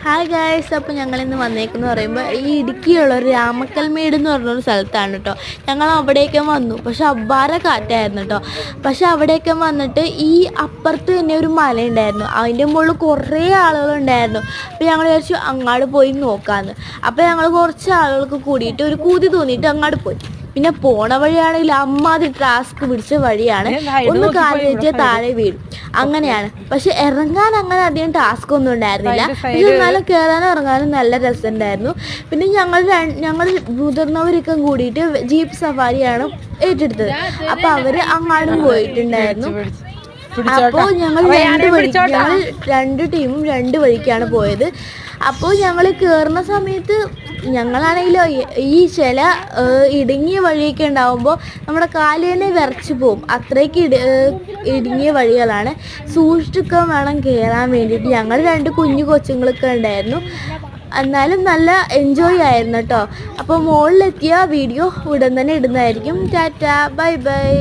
Hi guys, അപ്പോൾ ഞങ്ങളിന്ന് വന്നേക്കെന്ന് പറയുമ്പോൾ ഈ ഇടുക്കിയുള്ള ഒരു രാമക്കൽമേട് എന്ന് പറഞ്ഞൊരു സ്ഥലത്താണ് കേട്ടോ. ഞങ്ങൾ അവിടേക്ക് വന്നു, പക്ഷെ അബ്ബാര കാറ്റായിരുന്നു കേട്ടോ. പക്ഷെ അവിടേക്ക് വന്നിട്ട് ഈ അപ്പുറത്ത് തന്നെ ഒരു മലയുണ്ടായിരുന്നു, അതിൻ്റെ മുകളിൽ കുറേ ആളുകളുണ്ടായിരുന്നു. അപ്പോൾ ഞങ്ങൾ വിചാരിച്ചു അങ്ങോട്ട് പോയി നോക്കാമെന്ന്. അപ്പോൾ ഞങ്ങൾ കുറച്ച് ആളുകൾക്ക് കൂടിയിട്ട് ഒരു കൂതി തോന്നിയിട്ട് അങ്ങോട്ട് പോയി. പിന്നെ പോണ വഴിയാണെങ്കിൽ അമ്മാതിരി ടാസ്ക് പിടിച്ച വഴിയാണ്, ഒന്ന് കാല് വെച്ച് താഴെ വീഴും അങ്ങനെയാണ്. പക്ഷെ ഇറങ്ങാൻ അങ്ങനെ അധികം ടാസ്ക് ഒന്നും ഉണ്ടായിരുന്നില്ല, പക്ഷെ എന്നാലും കയറാനും ഇറങ്ങാനും നല്ല രസമുണ്ടായിരുന്നു. പിന്നെ ഞങ്ങൾ മുതിർന്നവരൊക്കെ കൂടിയിട്ട് ജീപ്പ് സഫാരിയാണ് ഏറ്റെടുത്തത്. അപ്പോൾ അവർ അങ്ങാടും പോയിട്ടുണ്ടായിരുന്നു. അപ്പോൾ ഞങ്ങൾ രണ്ട് ടീമും രണ്ട് വഴിക്കാണ് പോയത്. അപ്പോൾ ഞങ്ങൾ കയറുന്ന സമയത്ത് ഞങ്ങളാണെങ്കിലോ ഈ ചില ഇടുങ്ങിയ വഴിയൊക്കെ ഉണ്ടാകുമ്പോൾ നമ്മുടെ കാല് തന്നെ വിറച്ച് പോവും, അത്രയ്ക്ക് ഇടുങ്ങിയ വഴികളാണ്. സൂക്ഷിച്ചൊക്കെ വേണം കയറാൻ വേണ്ടിയിട്ട്. ഞങ്ങൾ രണ്ട് കുഞ്ഞു കൊച്ചുങ്ങളൊക്കെ ഉണ്ടായിരുന്നു, എന്നാലും നല്ല എൻജോയ് ആയിരുന്നു കേട്ടോ. അപ്പോൾ മുകളിലെത്തിയ വീഡിയോ ഉടൻ തന്നെ ഇടുന്നതായിരിക്കും. Tata, bye bye.